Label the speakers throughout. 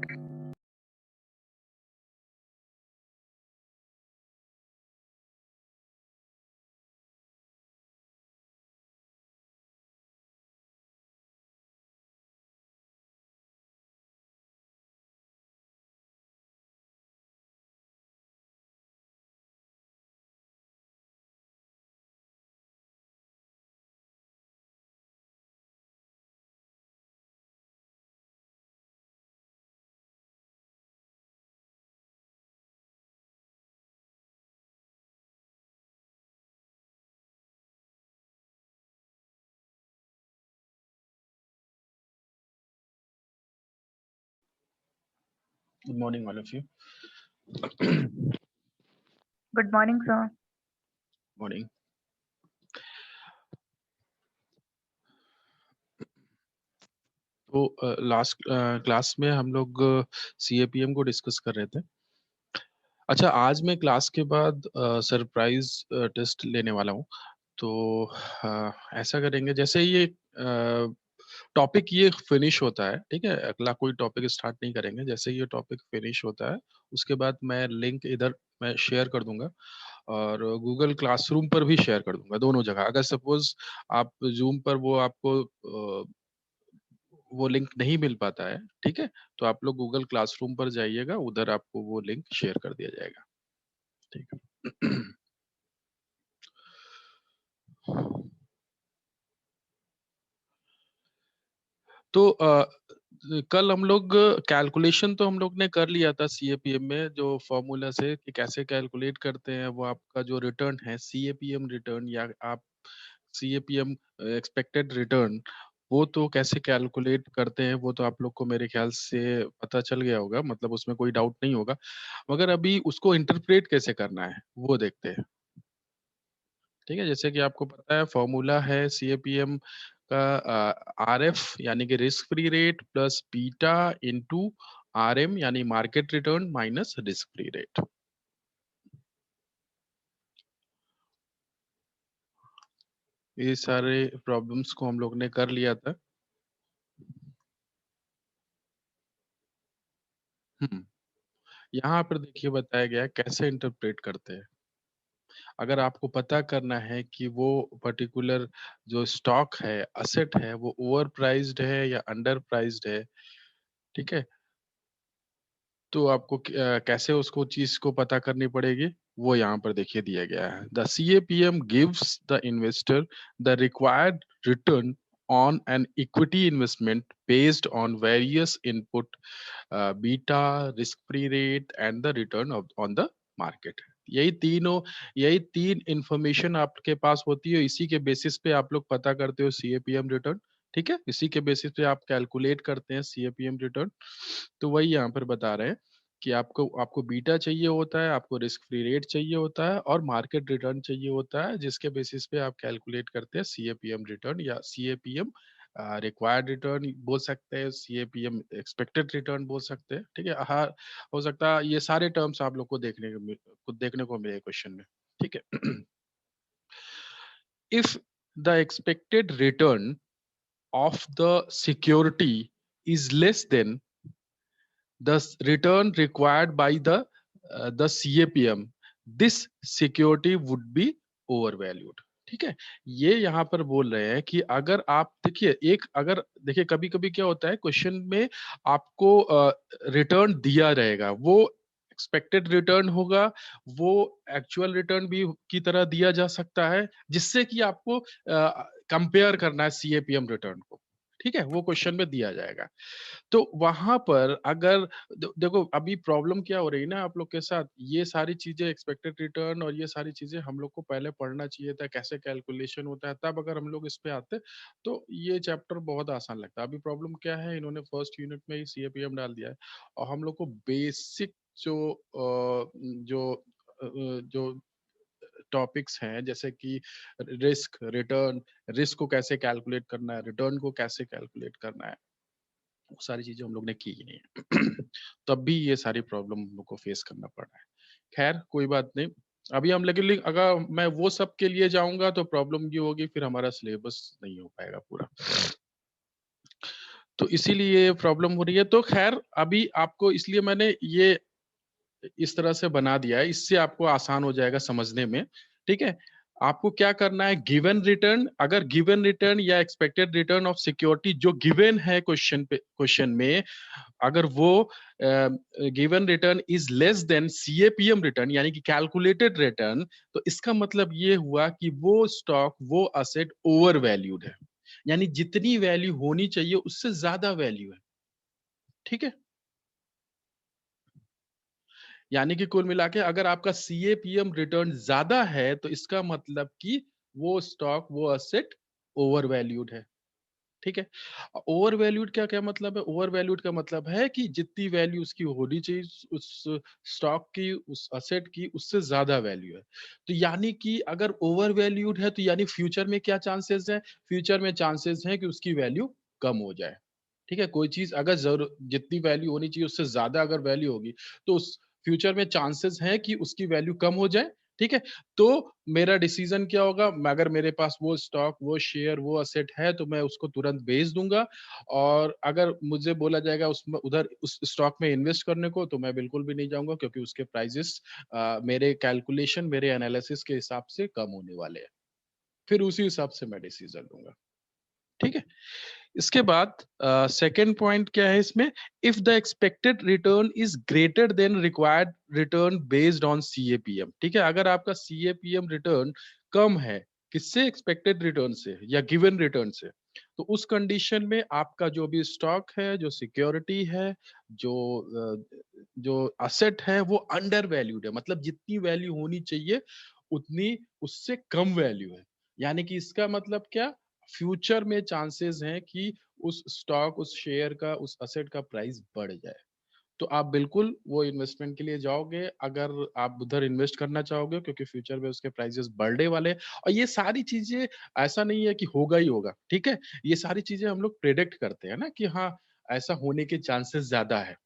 Speaker 1: Good morning, all of you.
Speaker 2: Good morning, sir.
Speaker 1: Morning. तो last class में हम लोग CAPM को डिस्कस कर रहे थे। अच्छा, आज मैं क्लास के बाद सरप्राइज टेस्ट लेने वाला हूँ। तो ऐसा करेंगे, जैसे ये टॉपिक ये फिनिश होता है, ठीक है, अगला कोई टॉपिक स्टार्ट नहीं करेंगे। जैसे ये टॉपिक फिनिश होता है, उसके बाद मैं लिंक इधर मैं शेयर कर दूंगा और गूगल क्लासरूम पर भी शेयर कर दूंगा, दोनों जगह। अगर सपोज आप जूम पर वो लिंक नहीं मिल पाता है, ठीक है, तो आप लोग गूगल क्लासरूम पर जाइएगा, उधर आपको वो लिंक शेयर कर दिया जाएगा, ठीक है। तो कल हम लोग कैलकुलेशन तो हम लोग ने कर लिया था CAPM में, जो फॉर्मूला से कि कैसे कैलकुलेट करते हैं। वो आपका जो रिटर्न है CAPM रिटर्न, या आप CAPM एक्सपेक्टेड रिटर्न, वो तो कैसे कैलकुलेट करते हैं वो तो आप लोग को मेरे ख्याल से पता चल गया होगा, मतलब उसमें कोई डाउट नहीं होगा। मगर अभी उसको इंटरप्रेट कैसे करना है वो देखते हैं, ठीक है। जैसे कि आपको पता है फॉर्मूला है CAPM का, RF यानी कि risk free rate plus beta into RM यानी market return minus risk free rate. ये सारे प्रॉब्लम्स को हम लोग ने कर लिया था। यहाँ पर देखिए बताया गया है कैसे इंटरप्रेट करते हैं। अगर आपको पता करना है कि वो पर्टिकुलर जो स्टॉक है, असेट है, वो ओवर प्राइस्ड है या अंडर प्राइस्ड है, ठीक है, तो आपको कैसे उसको चीज को पता करनी पड़ेगी, वो यहाँ पर देखिए दिया गया है। The CAPM gives the investor the required return on an equity investment based on various input, beta, risk-free rate, and the return on the market। यही तीन इंफॉर्मेशन आपके पास होती है, इसी के बेसिस पे आप लोग पता करते हो CAPM रिटर्न, ठीक है। इसी के बेसिस पे आप कैलकुलेट करते हैं CAPM रिटर्न। तो वही यहाँ पर बता रहे हैं कि आपको आपको बीटा चाहिए होता है, आपको रिस्क फ्री रेट चाहिए होता है और मार्केट रिटर्न चाहिए होता है, जिसके बेसिस पे आप कैलकुलेट करते हैं CAPM रिटर्न या CAPM रिक्वायर्ड रिटर्न बोल सकते हैं, CAPM एक्सपेक्टेड रिटर्न बोल सकते हैं, ठीक है। हाँ, हो सकता है ये सारे टर्म्स आप लोग को देखने को मिले क्वेश्चन में, ठीक है। If the expected return of the security is less than the return required by the CAPM, this security would be overvalued, ठीक है। ये यहाँ पर बोल रहे हैं कि अगर आप देखिए, अगर देखिए कभी कभी क्या होता है क्वेश्चन में, आपको रिटर्न दिया रहेगा, वो एक्सपेक्टेड रिटर्न होगा, वो एक्चुअल रिटर्न भी की तरह दिया जा सकता है, जिससे कि आपको कंपेयर करना है CAPM रिटर्न को, ठीक है, वो क्वेश्चन में दिया जाएगा। तो वहां पर अगर देखो अभी प्रॉब्लम क्या हो रही है ना आप लोग के साथ, ये सारी चीजें एक्सपेक्टेड रिटर्न और ये सारी चीजें हम लोग को पहले पढ़ना चाहिए था, कैसे कैलकुलेशन होता है, तब अगर हम लोग इस पे आते तो ये चैप्टर बहुत आसान लगता है। अभी प्रॉब्लम क्या है, इन्होंने फर्स्ट यूनिट में ही CAPM डाल दिया है और हम लोग को बेसिक जो टॉपिक्स हैं, जैसे कि रिस्क रिटर्न, रिस्क को कैसे कैलकुलेट करना है, रिटर्न को कैसे कैलकुलेट करना है, वो सारी चीजें हम लोग ने की ही नहीं है। तब भी ये सारी प्रॉब्लम हम लोग को फेस करना पड़ रहा है। खैर कोई बात नहीं, अभी हम लेकिन अगर मैं वो सब के लिए जाऊंगा तो प्रॉब्लम ये होगी, फिर हमारा सिलेबस नहीं हो पाएगा पूरा। तो इसीलिए प्रॉब्लम हो रही है। तो खैर अभी आपको इसलिए मैंने ये इस तरह से बना दिया है, इससे आपको आसान हो जाएगा समझने में, ठीक है? आपको क्या करना है, गिवन रिटर्न, अगर गिवन रिटर्न या एक्सपेक्टेड रिटर्न ऑफ सिक्योरिटी जो गिवन है क्वेश्चन में, अगर वो given return is less than CAPM return यानी कि कैलकुलेटेड रिटर्न, तो इसका मतलब ये हुआ कि वो स्टॉक, वो असेट ओवर वैल्यूड है, यानी जितनी वैल्यू होनी चाहिए उससे ज्यादा वैल्यू है, ठीक है? यानी कि कुल मिला के अगर आपका सीएपीएम रिटर्न ज्यादा है तो इसका मतलब कि वो स्टॉक, वो असेट ओवर वैल्यूड है, ठीक है? ओवर वैल्यूड क्या क्या मतलब है? ओवर वैल्यूड का मतलब है कि जितनी वैल्यू उसकी होनी चाहिए उस स्टॉक की, उस असेट की, उससे ज्यादा वैल्यू है। तो यानी कि अगर ओवर वैल्यूड है तो यानी फ्यूचर में क्या चांसेस है? फ्यूचर में चांसेस है कि उसकी वैल्यू कम हो जाए, ठीक है? कोई चीज अगर जरूर जितनी वैल्यू होनी चाहिए उससे ज्यादा अगर वैल्यू होगी तो उस फ्यूचर में चांसेस हैं कि उसकी वैल्यू कम हो जाए, ठीक है? तो मेरा डिसीजन क्या होगा? अगर मेरे पास वो स्टॉक, वो शेयर, वो असेट है तो मैं उसको तुरंत बेच दूंगा, और अगर मुझे बोला जाएगा उसमें उधर उस स्टॉक में इन्वेस्ट करने को तो मैं बिल्कुल भी नहीं जाऊंगा, क्योंकि उसके प्राइजेस मेरे कैलकुलेशन, मेरे एनालिसिस के हिसाब से कम होने वाले हैं। फिर उसी हिसाब से मैं डिसीजन लूंगा, ठीक है? इसके बाद सेकंड पॉइंट क्या है इसमें? If the expected return is greater than required return based on CAPM, ठीक है? अगर आपका सीएपीएम रिटर्न कम है, किससे? एक्सपेक्टेड रिटर्न से या गिवन रिटर्न से, तो उस कंडीशन में आपका जो भी स्टॉक है, जो सिक्योरिटी है, जो जो असेट है, वो अंडर वैल्यूड है, मतलब जितनी वैल्यू होनी चाहिए उतनी उससे कम वैल्यू है। यानी कि इसका मतलब क्या? फ्यूचर में चांसेस हैं कि उस स्टॉक, उस शेयर का, उस असेट का प्राइस बढ़ जाए। तो आप बिल्कुल वो इन्वेस्टमेंट के लिए जाओगे अगर आप उधर इन्वेस्ट करना चाहोगे, क्योंकि फ्यूचर में उसके प्राइसेस बढ़ने वाले हैं। और ये सारी चीजें ऐसा नहीं है कि होगा ही होगा, ठीक है? ये सारी चीजें हम लोग प्रेडिक्ट करते हैं ना कि हाँ, ऐसा होने के चांसेस ज्यादा है।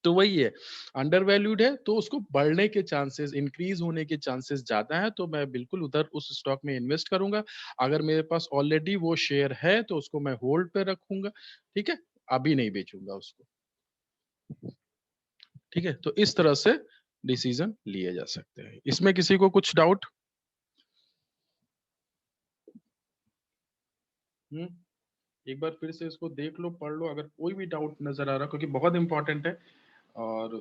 Speaker 1: तो वही है, अंडर वैल्यूड है तो उसको बढ़ने के चांसेस, इंक्रीज होने के चांसेस ज्यादा है, तो मैं बिल्कुल उधर उस स्टॉक में इन्वेस्ट करूंगा। अगर मेरे पास ऑलरेडी वो शेयर है तो उसको मैं होल्ड पे रखूंगा, ठीक है? अभी नहीं बेचूंगा उसको, ठीक है? तो इस तरह से डिसीजन लिए जा सकते हैं। इसमें किसी को कुछ डाउट? हम्म एक बार फिर से इसको देख लो, पढ़ लो, अगर कोई भी डाउट नजर आ रहा, क्योंकि बहुत इंपॉर्टेंट है और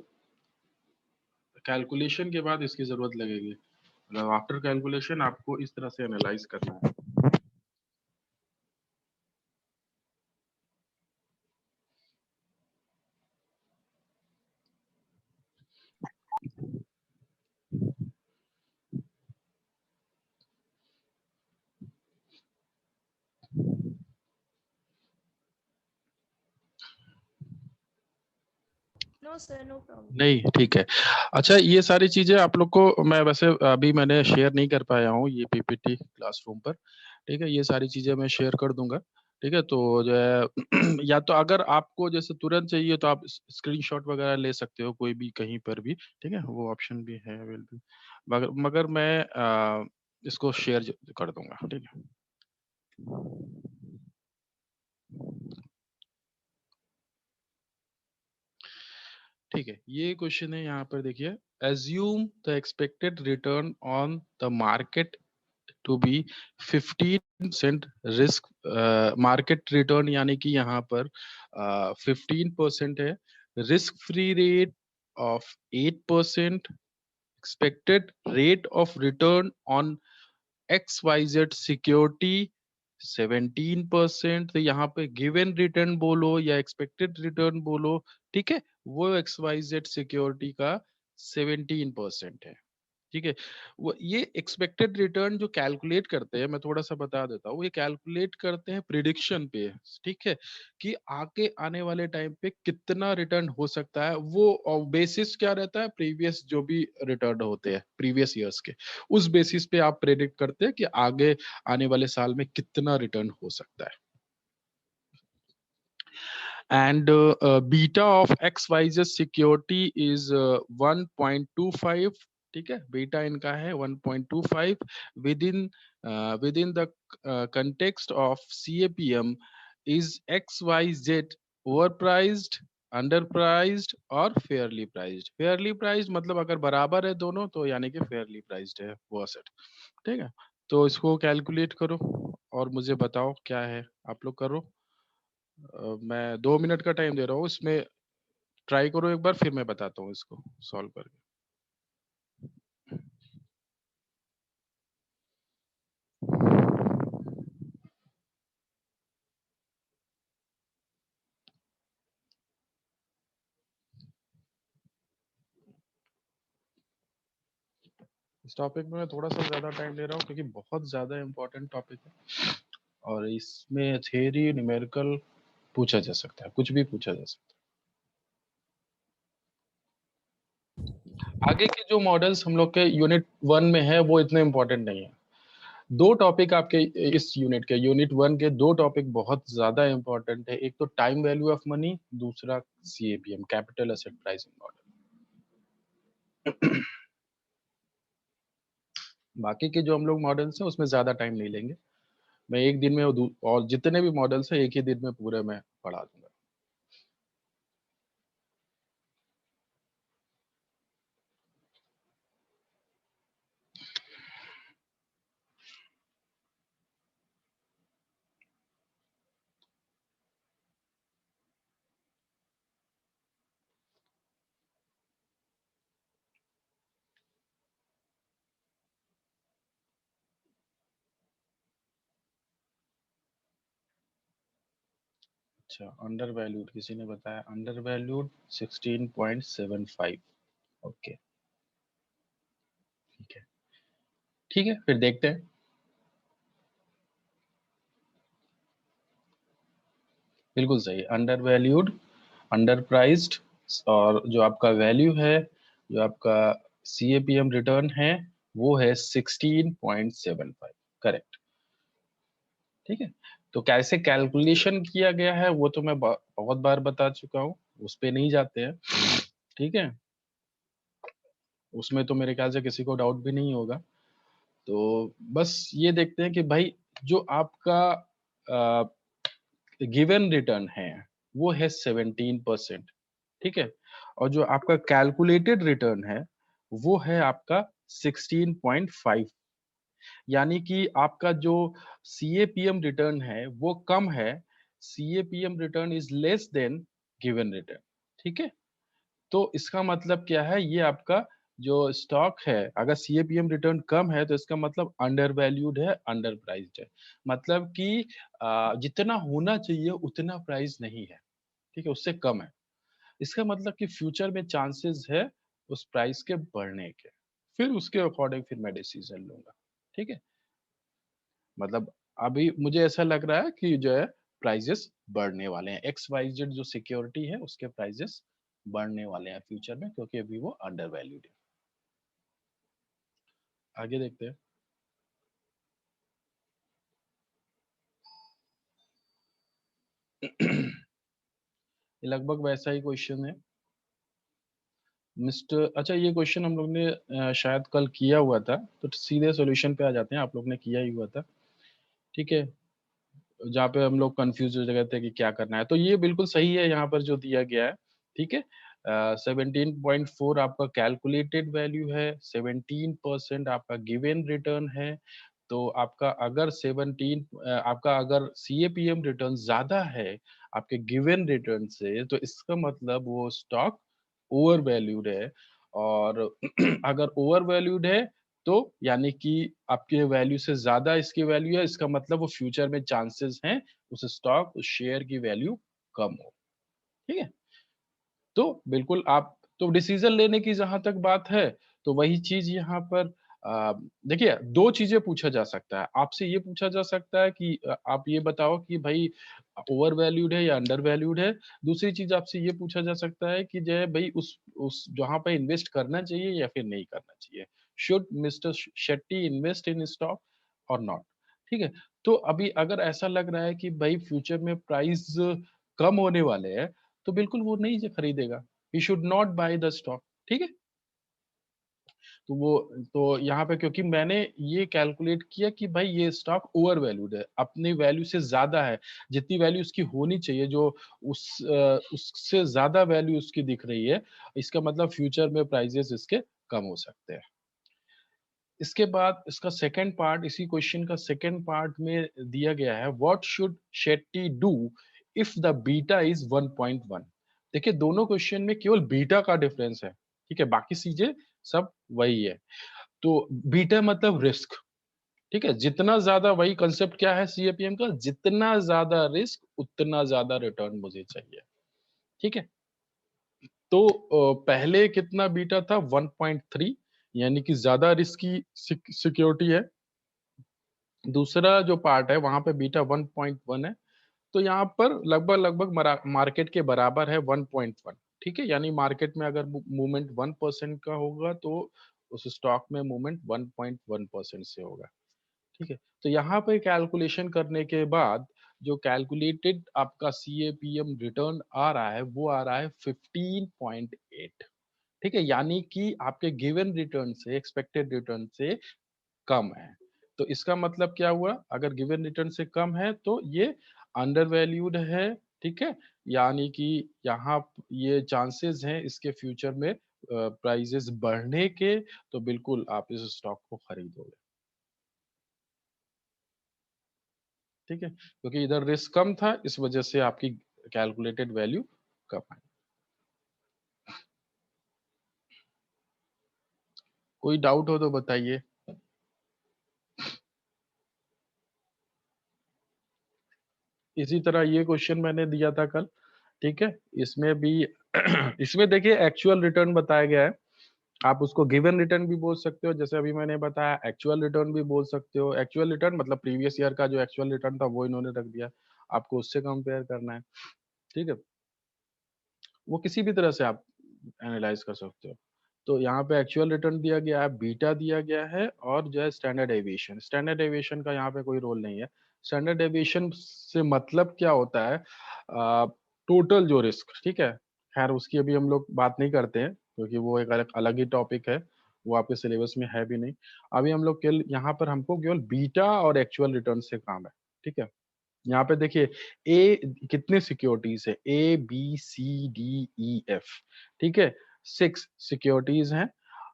Speaker 1: कैलकुलेशन के बाद इसकी जरूरत लगेगी। मतलब आफ्टर कैलकुलेशन आपको इस तरह से एनालाइज करना है।
Speaker 3: No sir, no problem.
Speaker 1: नहीं, ठीक है। अच्छा, ये सारी चीजें आप लोग को मैं वैसे अभी मैंने शेयर नहीं कर पाया हूँ ये पीपीटी क्लासरूम पर, ठीक है? ये सारी चीजें मैं शेयर कर दूंगा, ठीक है? तो जो है या तो अगर आपको जैसे तुरंत चाहिए तो आप स्क्रीनशॉट वगैरह ले सकते हो कोई भी कहीं पर भी, ठीक है? वो ऑप्शन भी है अवेलेबल, मगर मगर मैं इसको शेयर कर दूंगा, ठीक है? ठीक है, ये क्वेश्चन है यहाँ पर, देखिए। Assume the expected return on the market to be 15% risk, market return यानी कि यहाँ पर 15% है, risk free rate of 8%, expected rate of return on X Y Z security 17%। तो यहाँ पे गिवन रिटर्न बोलो या एक्सपेक्टेड रिटर्न बोलो, ठीक है? वो एक्स वाई जेड सिक्योरिटी का 17% है, ठीक है? वो ये एक्सपेक्टेड रिटर्न जो कैलकुलेट करते हैं, मैं थोड़ा सा बता देता हूँ, ये कैलकुलेट करते हैं प्रिडिक्शन पे, ठीक है? कि आगे आने वाले टाइम पे कितना रिटर्न हो सकता है, वो बेसिस क्या रहता है? प्रीवियस जो भी रिटर्न होते हैं प्रीवियस ईयर्स के, उस बेसिस पे आप प्रेडिक्ट करते हैं कि आगे आने वाले साल में कितना रिटर्न हो सकता है। And beta of XYZ security is 1.25, ठीक है? बीटा इनका है 1.25 within within the context of CAPM is X Y Z overpriced, underpriced और फेयरली प्राइज्ड। फेयरली प्राइज्ड मतलब अगर बराबर है दोनों तो यानी कि फेयरली प्राइज्ड है वो असेट। ठीक है, तो इसको कैलकुलेट करो और मुझे बताओ क्या है। आप लोग करो। मैं 2 मिनट का टाइम दे रहा हूँ, इसमें ट्राई करो एक बार, फिर मैं बताता हूँ इसको सॉल्व करके। इस टॉपिक में मैं थोड़ा सा ज्यादा टाइम ले रहा हूँ क्योंकि बहुत ज्यादा इम्पोर्टेंट टॉपिक है और इसमें थ्योरी न्यूमेरिकल पूछा जा सकता है, कुछ भी पूछा जा सकता है। आगे के जो मॉडल्स हम लोग के यूनिट 1 में है वो इतने इम्पोर्टेंट नहीं है। दो टॉपिक आपके इस यूनिट के, यूनिट 1 के दो टॉपिक बहुत ज्यादा इम्पोर्टेंट है। एक तो टाइम वैल्यू ऑफ मनी, दूसरा CAPM, capital asset pricing model. बाकी के जो हम लोग मॉडल्स हैं उसमें ज्यादा टाइम नहीं लेंगे। मैं एक दिन में और जितने भी मॉडल्स हैं एक ही दिन में पूरे मैं पढ़ा दूंगा। अच्छा, अंडर वैल्यूड किसी ने बताया, अंडर वैल्यूड 16.75। ओके, ठीक है। ठीक है, फिर देखते हैं। बिल्कुल सही, अंडर वैल्यूड, अंडर प्राइस्ड, और जो आपका वैल्यू है, जो आपका सीएपीएम रिटर्न है वो है 16.75। करेक्ट। ठीक है, तो कैसे कैलकुलेशन किया गया है वो तो मैं बहुत बार बता चुका हूँ, उस पे नहीं जाते हैं। ठीक है, उसमें तो मेरे ख्याल से किसी को डाउट भी नहीं होगा। तो बस ये देखते हैं कि भाई जो आपका गिवन रिटर्न है वो है 17%। ठीक है, और जो आपका कैलकुलेटेड रिटर्न है वो है आपका 16.5। यानी कि आपका जो सीएपीएम रिटर्न है वो कम है, CAPM return is less than given return. ठीक है, तो इसका मतलब क्या है, ये आपका जो स्टॉक है अगर सीएपीएम रिटर्न कम है तो इसका मतलब अंडर वैल्यूड है, अंडर प्राइस्ड है। मतलब कि जितना होना चाहिए उतना प्राइस नहीं है। ठीक है, उससे कम है। इसका मतलब कि फ्यूचर में चांसेस है उस प्राइस के बढ़ने के। फिर उसके अकॉर्डिंग फिर मैं डिसीजन लूंगा। ठीक है, मतलब अभी मुझे ऐसा लग रहा है कि जो है प्राइजेस बढ़ने वाले हैं, एक्स वाई जेड जो सिक्योरिटी है उसके प्राइजेस बढ़ने वाले हैं फ्यूचर में, क्योंकि अभी वो अंडर वैल्यूड है। आगे देखते हैं। ये लगभग वैसा ही क्वेश्चन है मिस्टर। अच्छा, ये क्वेश्चन हम लोग ने शायद कल किया हुआ था, तो सीधे सॉल्यूशन पे आ जाते हैं। आप लोग ने किया ही हुआ था। ठीक है, जहाँ पे हम लोग कंफ्यूज हो गए थे कि क्या करना है, तो ये बिल्कुल सही है यहाँ पर जो दिया गया है। ठीक है, 17.4 आपका कैलकुलेटेड वैल्यू है, 17% आपका गिवन रिटर्न है। तो आपका अगर 17 आपका अगर सीएपीएम रिटर्न ज्यादा है आपके गिवन रिटर्न से, तो इसका मतलब वो स्टॉक ओवर वैल्यूड है। और अगर ओवर वैल्यूड है तो यानी कि आपके वैल्यू से ज्यादा इसकी वैल्यू है, इसका मतलब वो फ्यूचर में चांसेस हैं उस स्टॉक, उस शेयर की वैल्यू कम हो। ठीक है, तो बिल्कुल आप तो डिसीजन लेने की जहां तक बात है, तो वही चीज यहाँ पर देखिए, दो चीजें पूछा जा सकता है आपसे। ये पूछा जा सकता है कि आप ये बताओ कि भाई ओवर वैल्यूड है या अंडर वैल्यूड है। दूसरी चीज आपसे ये पूछा जा सकता है कि जो है भाई उस जहां पे इन्वेस्ट करना चाहिए या फिर नहीं करना चाहिए, should mister Shetty invest in stock और नॉट। ठीक है, तो अभी अगर ऐसा लग रहा है कि भाई फ्यूचर में प्राइस कम होने वाले हैं, तो बिल्कुल वो नहीं खरीदेगा। He should not by the stock. ठीक है, तो यहाँ पे क्योंकि मैंने ये कैलकुलेट किया कि भाई ये स्टॉक ओवर वैल्यूड है, अपनी वैल्यू से ज़्यादा है, जितनी वैल्यू उसकी होनी चाहिए जो उससे ज़्यादा वैल्यू उसकी दिख रही है, इसका मतलब फ्यूचर में प्राइसेस इसके कम हो सकते हैं। इसके बाद इसका सेकंड पार्ट, इसी क्वेश्चन का सेकंड पार्ट में दिया गया है, what should Shetty do if the beta is 1.1। देखिए दोनों क्वेश्चन में केवल बीटा का डिफरेंस है, ठीक है, बाकी चीजें सब वही है। तो बीटा मतलब रिस्क, ठीक है, जितना ज्यादा, वही कंसेप्ट क्या है सीएपीएम का, जितना ज्यादा रिस्क उतना ज्यादा रिटर्न मुझे चाहिए, ठीक है। तो पहले कितना बीटा था, 1.3, यानी कि ज्यादा रिस्की सिक्योरिटी है। दूसरा जो पार्ट है वहां पे बीटा 1.1 है, तो यहाँ पर लगभग लगभग मार्केट के बराबर है 1.1, ठीक है, यानी मार्केट में अगर मूवमेंट 1% का होगा तो उस स्टॉक में मूवमेंट 1.1% से होगा, ठीक है। तो यहाँ पे कैलकुलेशन करने के बाद जो कैलकुलेटेड आपका सीएपीएम रिटर्न आ रहा है वो आ रहा है 15.8, ठीक है, यानी कि आपके गिवन रिटर्न से एक्सपेक्टेड रिटर्न से कम है। तो इसका मतलब क्या हुआ, अगर गिवन रिटर्न से कम है तो ये अंडर वैल्यूड है, ठीक है, यानी कि यहाँ ये चांसेस हैं इसके फ्यूचर में प्राइसेस बढ़ने के, तो बिल्कुल आप इस स्टॉक को खरीदोगे, ठीक है, क्योंकि इधर रिस्क कम था, इस वजह से आपकी कैलकुलेटेड वैल्यू कम है। कोई डाउट हो तो बताइए। इसी तरह ये क्वेश्चन मैंने दिया था कल, ठीक है, इसमें भी इसमें देखिए एक्चुअल रिटर्न बताया गया है, आप उसको गिवन रिटर्न भी बोल सकते हो, जैसे अभी मैंने बताया एक्चुअल रिटर्न भी बोल सकते हो। एक्चुअल रिटर्न मतलब प्रीवियस ईयर का जो एक्चुअल रिटर्न था वो इन्होंने रख दिया, आपको उससे कंपेयर करना है, ठीक है, वो किसी भी तरह से आप एनालाइज कर सकते हो। तो यहाँ पे एक्चुअल रिटर्न दिया गया है, बीटा दिया गया है, और जो है स्टैंडर्ड एविएशन, स्टैंडर्ड एविएशन का यहाँ पे कोई रोल नहीं है। स्टैंडर्ड एविएशन से मतलब क्या होता है, टोटल जो रिस्क, ठीक है, खैर उसकी अभी हम लोग बात नहीं करते हैं क्योंकि वो एक अलग अलग ही टॉपिक है, वो आपके सिलेबस में है भी नहीं। अभी हम लोग केवल यहाँ पर हमको केवल बीटा और एक्चुअल रिटर्न से काम है, ठीक है। यहाँ पे देखिए ए कितने सिक्योरिटीज है, A B C D E F, ठीक है, 6 सिक्योरिटीज हैं।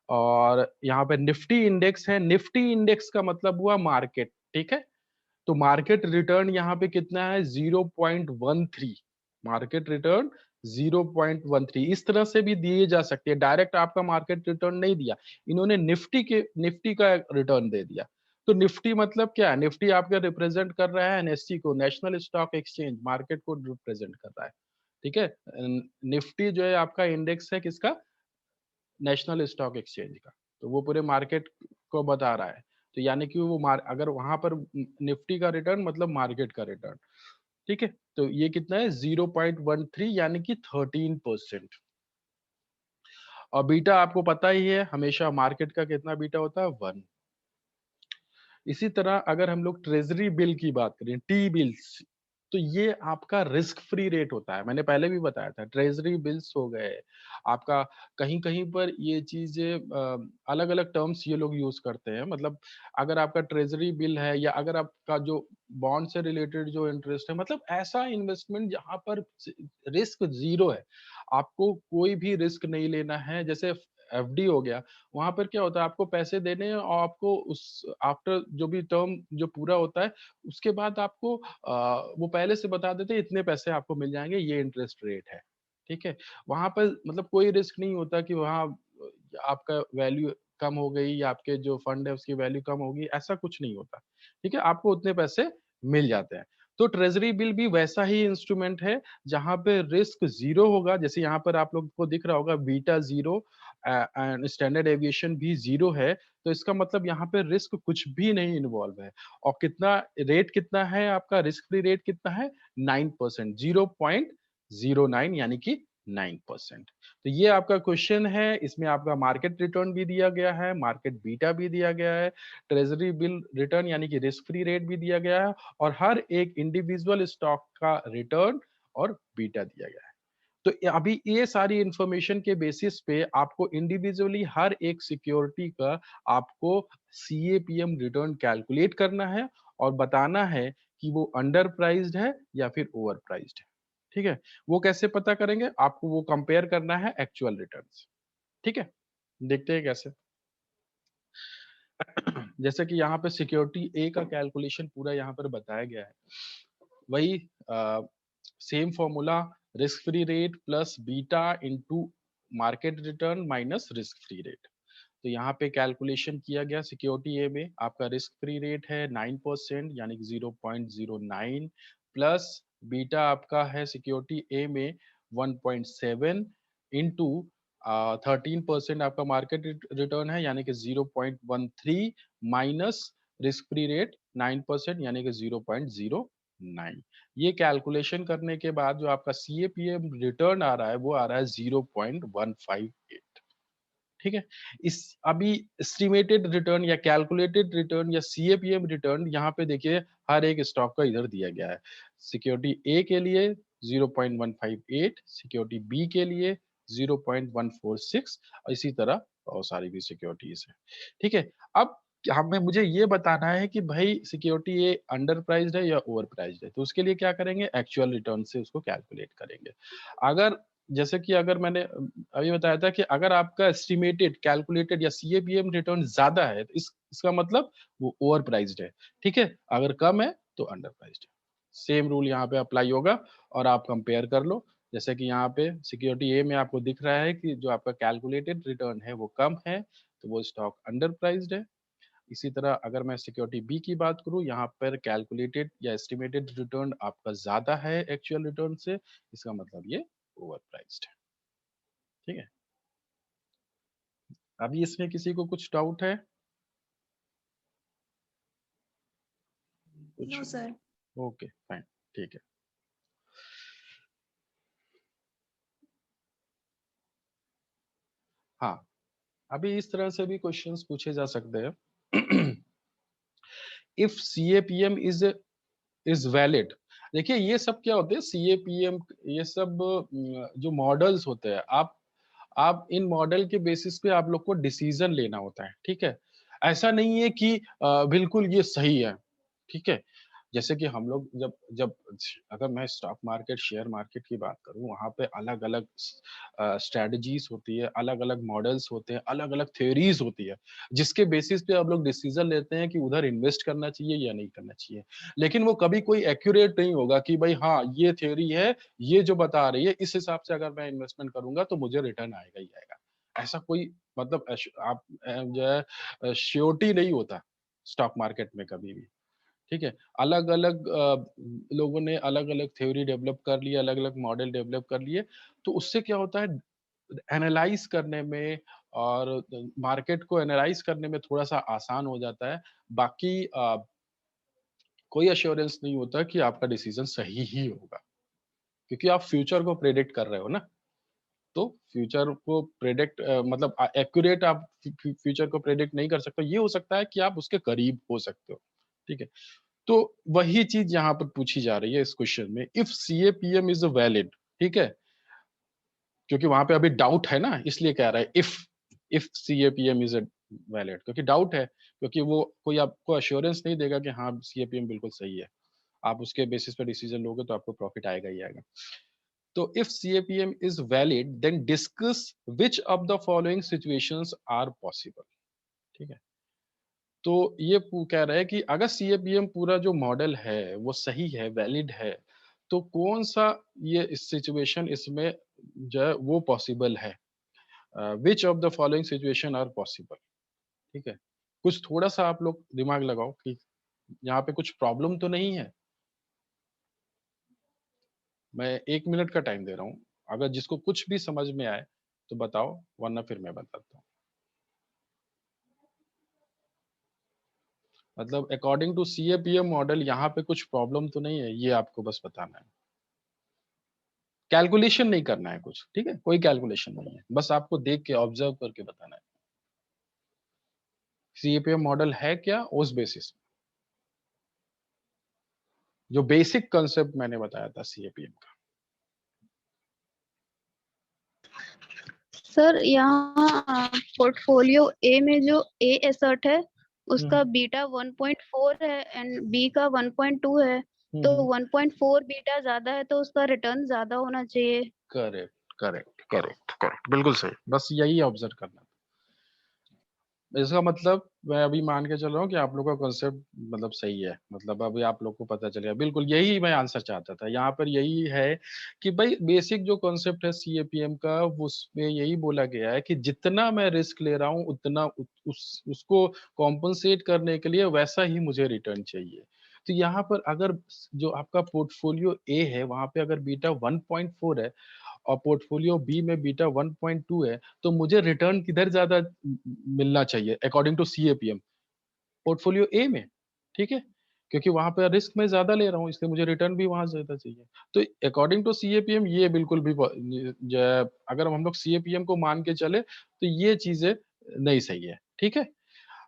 Speaker 1: और यहाँ पे निफ्टी इंडेक्स है, निफ्टी इंडेक्स का मतलब हुआ मार्केट, ठीक है। तो मार्केट रिटर्न यहाँ पे कितना है, 0.13, मार्केट रिटर्न 0.13, इस तरह से भी दिए जा सकते हैं, डायरेक्ट आपका मार्केट रिटर्न नहीं दिया, इन्होंने निफ्टी का रिटर्न दे दिया। तो निफ्टी मतलब क्या है, निफ्टी आपका रिप्रेजेंट कर रहा है एनएससी को, नेशनल स्टॉक एक्सचेंज, मार्केट को रिप्रेजेंट कर रहा है, ठीक है। निफ्टी जो है आपका इंडेक्स है किसका, नेशनल स्टॉक एक्सचेंज का, तो वो पूरे मार्केट को बता रहा है। तो यानी कि वो अगर वहां पर निफ्टी का रिटर्न मतलब मार्केट का रिटर्न, ठीक है। तो ये कितना है, 0.13, यानी कि 13%। और बीटा आपको पता ही है, हमेशा मार्केट का कितना बीटा होता है, 1। इसी तरह अगर हम लोग ट्रेजरी बिल की बात करें, टी बिल्स, तो ये आपका रिस्क फ्री रेट होता है, मैंने पहले भी बताया था, ट्रेजरी बिल्स हो गए आपका, कहीं कहीं पर ये चीजें अलग अलग टर्म्स ये लोग यूज करते हैं, मतलब अगर आपका ट्रेजरी बिल है या अगर आपका जो बॉन्ड से रिलेटेड जो इंटरेस्ट है, मतलब ऐसा इन्वेस्टमेंट जहां पर रिस्क जीरो है, आपको कोई भी रिस्क नहीं लेना है, जैसे एफडी हो गया, वहां पर क्या होता है, आपको पैसे देने हैं और आपको उस आफ्टर जो भी टर्म जो पूरा होता है उसके बाद आपको वो पहले से बता देते हैं इतने पैसे आपको मिल जाएंगे, ये इंटरेस्ट रेट है, ठीक है। वहां पर मतलब कोई रिस्क नहीं होता कि वहां आपका वैल्यू कम हो गई या आपके जो फंड है उसकी वैल्यू कम होगी, ऐसा कुछ नहीं होता, ठीक है, आपको उतने पैसे मिल जाते हैं। तो ट्रेजरी बिल भी वैसा ही इंस्ट्रूमेंट है जहां पे रिस्क जीरो होगा, जैसे यहाँ पर आप लोग को दिख रहा होगा beta zero and standard aviation भी जीरो है, तो इसका मतलब यहाँ पे रिस्क कुछ भी नहीं इन्वॉल्व है। और कितना रेट कितना है आपका, रिस्क फ्री रेट कितना है, 9%, 0.09, यानी कि 9%। तो ये आपका क्वेश्चन है, इसमें आपका मार्केट रिटर्न भी दिया गया है, मार्केट बीटा भी दिया गया है, ट्रेजरी बिल रिटर्न यानी कि रिस्क फ्री रेट भी दिया गया है, और हर एक इंडिविजुअल स्टॉक का रिटर्न और बीटा दिया गया है। तो अभी ये सारी इंफॉर्मेशन के बेसिस पे आपको इंडिविजुअली हर एक सिक्योरिटी का आपको सीएपीएम रिटर्न कैलकुलेट करना है और बताना है कि वो अंडर प्राइस्ड है या फिर ओवर प्राइस्ड है। ठीक है, वो कैसे पता करेंगे? आपको वो कंपेयर करना है एक्चुअल रिटर्न्स। ठीक है, देखते हैं कैसे। जैसे कि यहाँ पे सिक्योरिटी ए का कैलकुलेशन पूरा यहाँ पर बताया गया है। वही same formula, risk free rate plus beta into market return minus risk free rate. तो यहाँ पे कैलकुलेशन किया गया सिक्योरिटी ए में आपका रिस्क फ्री रेट है 9% यानी कि 0.09 प्लस बीटा आपका है सिक्योरिटी ए में 1.7 इंटू 13% आपका मार्केट रिटर्न है यानी कि 0.13 माइनस रिस्क फ्री रेट 9% यानी कि 0.09। ये कैलकुलेशन करने के बाद जो आपका सीएपीएम रिटर्न आ रहा है वो आ रहा है 0.158। ठीक है, इस अभी एस्टिमेटेड रिटर्न या कैलकुलेटेड रिटर्न या सीएपीएम रिटर्न यहाँ पे देखिए हर एक स्टॉक का इधर दिया गया है। सिक्योरिटी ए के लिए 0.158, सिक्योरिटी बी के लिए 0.146 और इसी तरह और सारी भी सिक्योरिटीज है। ठीक है, अब हमें मुझे ये बताना है कि भाई सिक्योरिटी ए अंडर प्राइस्ड है या ओवर प्राइस्ड है, तो उसके लिए क्या करेंगे? एक्चुअल रिटर्न से उसको कैलकुलेट करेंगे। अगर जैसे कि अगर मैंने अभी बताया था कि अगर आपका एस्टिमेटेड, कैलकुलेटेड या सीएपीएम रिटर्न ज़्यादा है, तो इसका मतलब वो ओवर प्राइस्ड है, ठीक है? अगर कम है, तो अंडर प्राइस्ड है। सेम रूल यहाँ पे अप्लाई होगा और आप कंपेयर कर लो। जैसे कि यहाँ पे सिक्योरिटी ए में आपको दिख रहा है कि जो आपका कैलकुलेटेड रिटर्न है, वो कम है, तो वो स्टॉक अंडर प्राइस्ड है। इसी तरह अगर मैं सिक्योरिटी बी की बात करूँ, यहाँ पर कैलकुलेटेड या एस्टिमेटेड रिटर्न आपका ज़्यादा है एक्चुअल रिटर्न से, इसका मतलब ये ओवर प्राइस्ड है। ठीक है, अभी इसमें किसी को कुछ डाउट है? कुछ?
Speaker 2: No sir.
Speaker 1: ओके फाइन, ठीक है। हाँ, अभी इस तरह से भी क्वेश्चंस पूछे जा सकते हैं। इफ सीएपीएम इज वैलिड, देखिए ये सब क्या होते हैं सीएपीएम, ये सब जो मॉडल्स होते हैं, आप इन मॉडल के बेसिस पे आप लोग को डिसीजन लेना होता है। ठीक है, ऐसा नहीं है कि बिल्कुल ये सही है। ठीक है, जैसे कि हम लोग जब जब अगर मैं स्टॉक मार्केट, शेयर मार्केट की बात करूं, वहां पे अलग अलग स्ट्रेटजीज होती है, अलग अलग मॉडल्स होते हैं, अलग अलग थ्योरीज होती है, जिसके बेसिस पे आप लोग डिसीजन लेते हैं कि उधर इन्वेस्ट करना चाहिए या नहीं करना चाहिए। लेकिन वो कभी कोई एक्यूरेट नहीं होगा कि भाई हाँ ये थ्योरी है, ये जो बता रही है, इस हिसाब से अगर मैं इन्वेस्टमेंट करूंगा तो मुझे रिटर्न आएगा ही आएगा। ऐसा कोई मतलब आप जो है श्योरिटी नहीं होता स्टॉक मार्केट में कभी भी। ठीक है, अलग अलग लोगों ने अलग अलग थ्योरी डेवलप कर ली, अलग अलग मॉडल डेवलप कर लिए, तो उससे क्या होता है एनालाइज करने में और मार्केट को एनालाइज करने में थोड़ा सा आसान हो जाता है। बाकी कोई अश्योरेंस नहीं होता कि आपका डिसीजन सही ही होगा, क्योंकि आप फ्यूचर को प्रेडिक्ट कर रहे हो ना। तो फ्यूचर को प्रेडिक्ट मतलब एक्यूरेट आप फ्यूचर को प्रेडिक्ट नहीं कर सकते। ये हो सकता है कि आप उसके करीब हो सकते हो। ठीक है, तो वही चीज यहाँ पर पूछी जा रही है इस क्वेश्चन में, इफ सीएपीएम इज वैलिड। ठीक है, क्योंकि वहां पे अभी डाउट है ना, इसलिए कह रहा है इफ सीएपीएम इज वैलिड, क्योंकि डाउट है, क्योंकि वो कोई आपको अश्योरेंस नहीं देगा कि हाँ सीएपीएम बिल्कुल सही है। आप उसके बेसिस पे डिसीजन लोगे तो आपको प्रॉफिट आएगा ही आएगा। तो if CAPM is valid then discuss which of the following situations are possible. ठीक है, तो ये कह रहा है कि अगर सीएपीएम पूरा जो मॉडल है वो सही है, वैलिड है, तो कौन सा ये सिचुएशन इसमें जो है वो पॉसिबल है। Which of the following situation are possible. ठीक है, कुछ थोड़ा सा आप लोग दिमाग लगाओ कि यहाँ पे कुछ प्रॉब्लम तो नहीं है। मैं 1 मिनट का टाइम दे रहा हूँ, अगर जिसको कुछ भी समझ में आए तो बताओ, वरना फिर मैं बताता हूँ। मतलब अकॉर्डिंग टू सीएपीएम मॉडल यहाँ पे कुछ प्रॉब्लम तो नहीं है, ये आपको बस बताना है। कैलकुलेशन नहीं करना है कुछ, ठीक है, कोई कैलकुलेशन नहीं है, बस आपको देख के ऑब्जर्व करके बताना है सीएपीएम मॉडल है क्या, उस बेसिस जो बेसिक कंसेप्ट मैंने बताया था सीएपीएम का।
Speaker 3: सर यहाँ पोर्टफोलियो ए में जो ए एसेट है उसका बीटा 1.4 है एंड बी का 1.2 है, तो 1.4 बीटा ज्यादा है तो उसका रिटर्न ज्यादा होना चाहिए।
Speaker 1: करेक्ट करेक्ट करेक्ट करेक्ट, बिल्कुल सही, बस यही ऑब्जर्व करना। इसका मतलब मैं अभी मान के चल रहा हूँ कि आप लोग का कॉन्सेप्ट मतलब सही है, मतलब अभी आप लोग को पता चलेगा, बिल्कुल यही मैं आंसर चाहता था। यहाँ पर यही है कि भाई बेसिक जो कॉन्सेप्ट है सीएपीएम का, उसमें यही बोला गया है कि जितना मैं रिस्क ले रहा हूँ उतना उसको कॉम्पनसेट करने के लिए वैसा ही मुझे रिटर्न चाहिए। तो यहाँ पर अगर जो आपका पोर्टफोलियो ए है वहां पे अगर बीटा 1.4 है और पोर्टफोलियो बी में बीटा 1.2 है, तो मुझे रिटर्न किधर ज्यादा मिलना चाहिए अकॉर्डिंग टू सीएपीएम? पोर्टफोलियो ए में, ठीक है, क्योंकि वहां पर रिस्क मैं ज्यादा ले रहा हूँ, इसलिए मुझे रिटर्न भी वहां ज्यादा चाहिए। तो अकॉर्डिंग टू सीएपीएम ये बिल्कुल भी अगर हम लोग सीएपीएम को मान के चले तो ये चीजें नहीं सही है, ठीक है।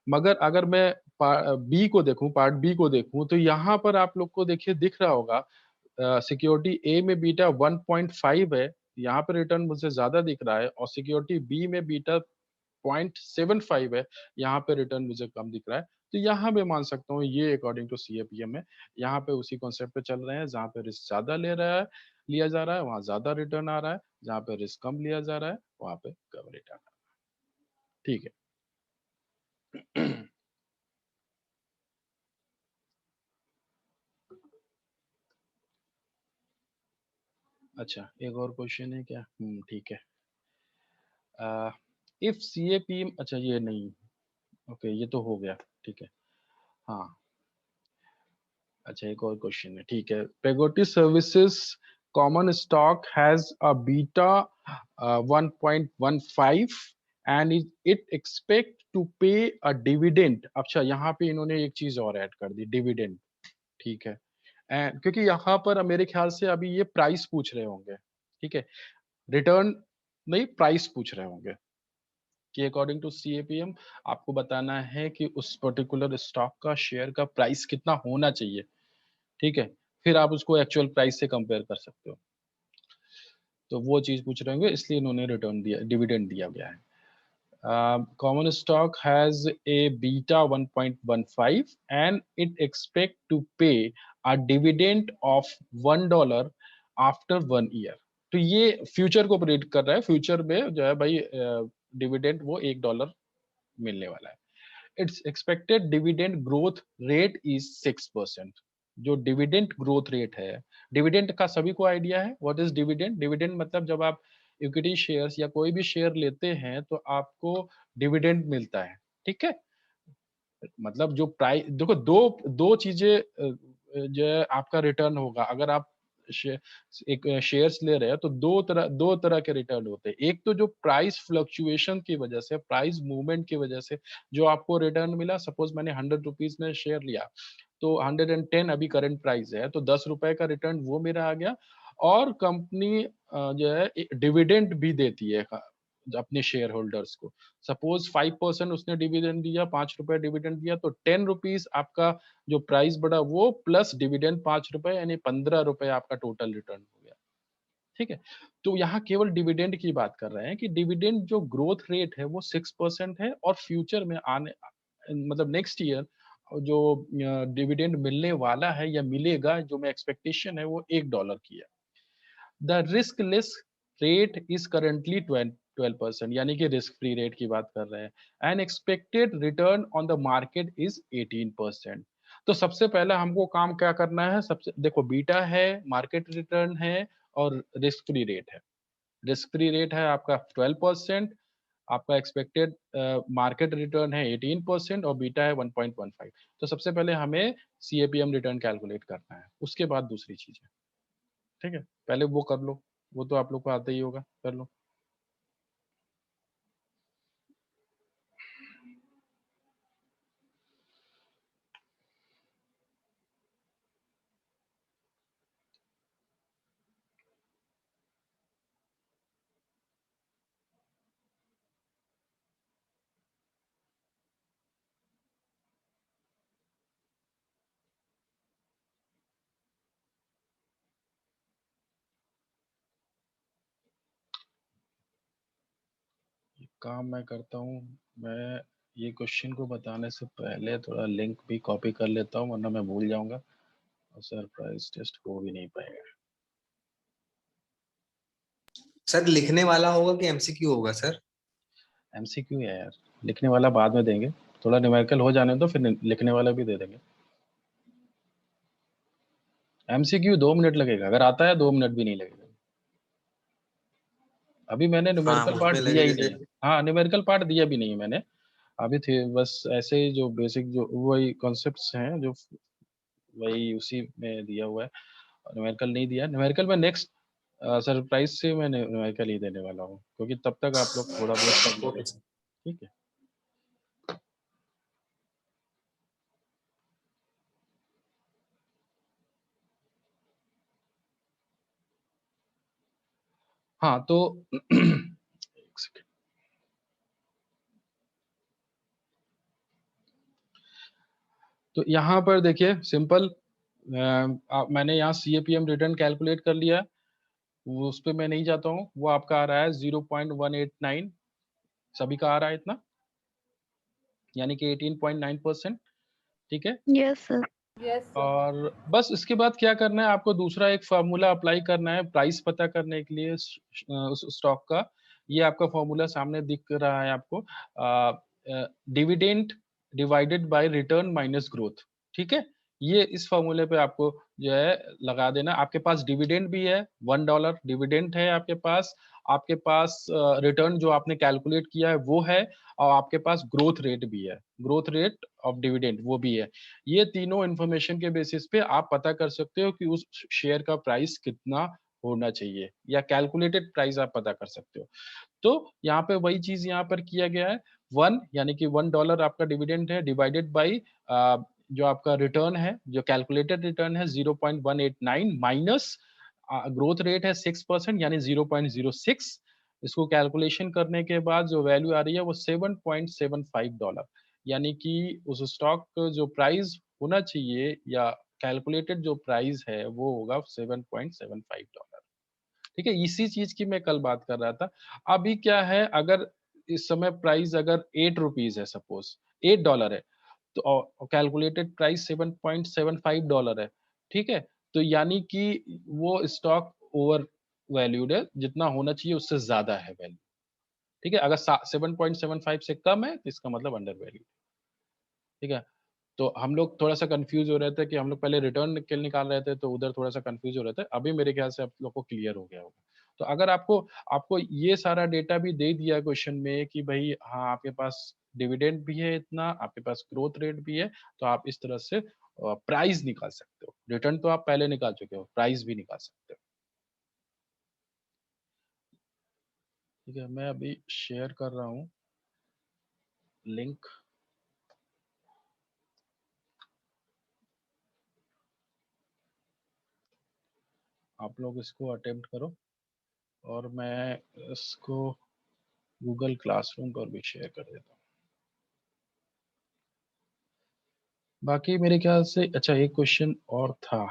Speaker 1: मगर अगर मैं बी को देखूं, पार्ट बी को देखूं, तो यहाँ पर आप लोग को देखिए दिख रहा होगा सिक्योरिटी ए में बीटा 1.5 है, यहाँ पे रिटर्न मुझे ज्यादा दिख रहा है, और सिक्योरिटी बी में बीटा 0.75 है, यहाँ पे रिटर्न मुझे कम दिख रहा है। तो यहाँ मैं मान सकता हूँ ये अकॉर्डिंग टू सीएपीएम है, यहाँ पे उसी कॉन्सेप्ट पे चल रहे हैं, जहाँ पे रिस्क ज्यादा लिया जा रहा है वहां ज्यादा रिटर्न आ रहा है, जहाँ पे रिस्क कम लिया जा रहा है वहां पे कम रिटर्न आ रहा है, ठीक है। अच्छा, एक और क्वेश्चन है क्या? ठीक है। इफ सीएपीएम, अच्छा ये नहीं, ओके ये तो हो गया, ठीक है। हाँ, अच्छा एक और क्वेश्चन है, ठीक है। Peggotty services common stock has a beta 1.15 and it expect to pay a dividend. अच्छा यहाँ पे इन्होंने एक चीज और ऐड कर दी, डिविडेंड, ठीक है। एंड क्योंकि यहाँ पर मेरे ख्याल से अभी ये प्राइस पूछ रहे होंगे, ठीक है, रिटर्न नहीं, प्राइस पूछ रहे होंगे कि अकॉर्डिंग टू सीएपीएम आपको बताना है कि उस पर्टिकुलर स्टॉक का शेयर का प्राइस कितना होना चाहिए, ठीक है, फिर आप उसको एक्चुअल प्राइस से कंपेयर कर सकते हो। तो वो चीज पूछ रहे होंगे, इसलिए इन्होंने रिटर्न दिया, डिविडेंड दिया गया है। Common stock has a beta 1.15 and it expect to pay a dividend of $1 after 1 year। तो ये फ्यूचर को प्रेडिक्ट कर रहा है, फ्यूचर में जो है भाई डिविडेंड वो $1 मिलने वाला है। It's expected dividend growth rate is 6%। जो डिविडेंड ग्रोथ रेट है, डिविडेंड का सभी को आइडिया है व्हाट इज डिविडेंड? डिविडेंड मतलब जब आप इक्विटी शेयर्स या कोई भी शेयर लेते हैं तो आपको डिविडेंड मिलता है, ठीक है। मतलब जो प्राइस, देखो दो दो चीजें जो है आपका रिटर्न होगा अगर आप शे, एक शेयर्स ले रहे हैं, तो दो तरह के रिटर्न होते हैं। एक तो जो प्राइस फ्लक्चुएशन की वजह से, प्राइस मूवमेंट की वजह से जो आपको रिटर्न मिला, सपोज मैंने 100 रुपीज में शेयर लिया, तो 110 अभी करंट प्राइस है, तो 10 रुपए का रिटर्न वो मेरा आ गया। और कंपनी जो है डिविडेंड भी देती है अपने शेयर होल्डर्स को। सपोज 5% उसने डिविडेंड दिया, 5 रुपए डिविडेंड दिया, तो 10 रुपीज आपका जो प्राइस बढ़ा वो प्लस डिविडेंड 5 रुपए, यानी 15 रुपए आपका टोटल रिटर्न हो गया, ठीक है। तो यहाँ केवल डिविडेंड की बात कर रहे हैं कि डिविडेंड जो ग्रोथ रेट है वो 6% है, और फ्यूचर में आने मतलब नेक्स्ट ईयर जो डिविडेंड मिलने वाला है या मिलेगा, जो मैं एक्सपेक्टेशन है वो $1 की है। The risk less rate is currently 12%, यानी कि रिस्क फ्री रेट की बात कर रहे हैं। And expected return on the market is 18%। तो सबसे पहले हमको काम क्या करना है? सबसे देखो, बीटा है, मार्केट रिटर्न है, और रिस्क फ्री रेट है। रिस्क फ्री रेट है आपका 12%, आपका एक्सपेक्टेड मार्केट रिटर्न है 18%, और बीटा है 1.15। तो सबसे पहले हमें सीएपीएम रिटर्न कैलकुलेट करना है, उसके बाद दूसरी चीजें, ठीक है। पहले वो कर लो, वो तो आप लोग को आता ही होगा, कर लो। काम मैं करता हूँ, मैं ये क्वेश्चन को बताने से पहले थोड़ा लिंक भी कॉपी कर लेता हूँ, वरना मैं भूल जाऊंगा और सरप्राइज टेस्ट हो भी नहीं पाएगा।
Speaker 4: सर लिखने वाला होगा कि एमसीक्यू होगा सर?
Speaker 1: एमसीक्यू है यार, लिखने वाला बाद में देंगे, थोड़ा न्यूमेरिकल हो जाने दो, फिर लिखने वाला भी दे देंगे। एमसीक्यू 2 मिनट लगेगा, अगर आता है 2 मिनट भी नहीं लगेगा। अभी मैंने
Speaker 4: हाँ
Speaker 1: न्यूमेरिकल पार्ट
Speaker 4: उसमें
Speaker 1: दिया
Speaker 4: लगे
Speaker 1: ही नहीं
Speaker 4: जैसे।
Speaker 1: है। हाँ, न्यूमेरिकल पार्ट दिया भी नहीं है मैंने, अभी थे बस ऐसे ही जो बेसिक जो वही कॉन्सेप्ट्स हैं, जो वही उसी में दिया हुआ है। न्यूमेरिकल नहीं दिया, न्यूमेरिकल में नेक्स्ट सरप्राइज से मैं न्यूमेरिकल ही देने वाला हूँ, क्योंकि तब तक आप लोग थोड़ा बहुत कर लोगे।
Speaker 4: Okay sir.
Speaker 1: ठीक है। हाँ तो एक सेकेंड। तो यहाँ पर देखिए सिंपल, मैंने यहाँ CAPM रिटर्न कैलकुलेट कर लिया, वो उस पे मैं नहीं जाता हूँ, वो आपका आ रहा है 0.189, सभी का आ रहा है इतना, यानी कि 18.9%। ठीक है।
Speaker 3: Yes sir.
Speaker 1: और बस इसके बाद क्या करना है, आपको दूसरा एक फार्मूला अप्लाई करना है प्राइस पता करने के लिए उस स्टॉक का। ये आपका फार्मूला सामने दिख रहा है आपको, dividend divided by return minus growth. ठीक है, ये इस फार्मूले पे आपको जो है लगा देना। आपके पास डिविडेंड भी है, $1 डिविडेंड है आपके पास रिटर्न जो आपने कैलकुलेट किया है वो है, और आपके पास ग्रोथ रेट भी है, ग्रोथ रेट ऑफ डिविडेंड वो भी है। ये तीनों इन्फॉर्मेशन के बेसिस पे आप पता कर सकते हो कि उस शेयर का प्राइस कितना होना चाहिए, या कैलकुलेटेड प्राइस आप पता कर सकते हो। तो यहाँ पे वही चीज यहाँ पर किया गया है, 1 यानी कि $1 आपका डिविडेंड है, डिवाइडेड बाई जो आपका रिटर्न है, जो कैलकुलेटेड रिटर्न है 0.189 माइनस ग्रोथ रेट है 6% यानी 0.06। इसको कैलकुलेशन करने के बाद जो वैल्यू आ रही है वो $7.75, यानी कि उस स्टॉक जो प्राइस होना चाहिए या कैलकुलेटेड जो प्राइस है वो होगा $7.75। ठीक है, इसी चीज की मैं कल बात कर रहा था। अभी क्या है, अगर इस समय प्राइस अगर ₹8 है, सपोज $8 है, तो कैलकुलेटेड प्राइस $7.75 है। ठीक है, तो यानी कि वो स्टॉक ओवर वैल्यूड है, जितना होना चाहिए उससे ज्यादा है वैल्यू। ठीक है, अगर 7.75 से कम है तो इसका मतलब अंडर वैल्यू। ठीक है, तो हम लोग थोड़ा सा कंफ्यूज हो रहे थे कि हम लोग पहले रिटर्न निकाल रहे थे, तो उधर थोड़ा सा कंफ्यूज हो रहे थे। अभी मेरे ख्याल से आप लोग को क्लियर हो गया होगा। तो अगर आपको आपको ये सारा डेटा भी दे दिया क्वेश्चन में कि भाई हाँ आपके पास डिविडेंड भी है इतना, आपके पास ग्रोथ रेट भी है, तो आप इस तरह से प्राइस निकाल सकते हो। रिटर्न तो आप पहले निकाल चुके हो, प्राइस भी निकाल सकते हो। ठीक है, मैं अभी शेयर कर रहा हूँ लिंक। आप लोग इसको अटेम्प्ट करो, और मैं इसको गूगल क्लासरूम पर भी शेयर कर देता हूँ। बाकी मेरे ख्याल से अच्छा एक क्वेश्चन और था,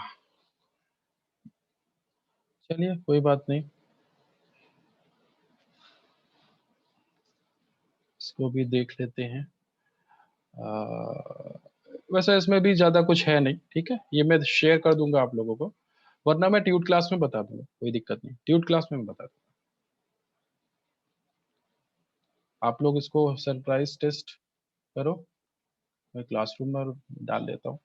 Speaker 1: चलिए कोई बात नहीं, इसको भी देख लेते हैं। वैसे इसमें भी ज्यादा कुछ है नहीं। ठीक है, ये मैं शेयर कर दूंगा आप लोगों को, वरना मैं ट्यूट क्लास में बता दूंगा, कोई दिक्कत नहीं, ट्यूट क्लास में मैं बता दूंगा। आप लोग इसको सरप्राइज टेस्ट करो, मैं क्लासरूम में डाल देता हूँ।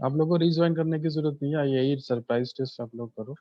Speaker 1: आप लोग को रिज्वाइन करने की जरूरत नहीं है, यही सरप्राइज टेस्ट आप लोग करो।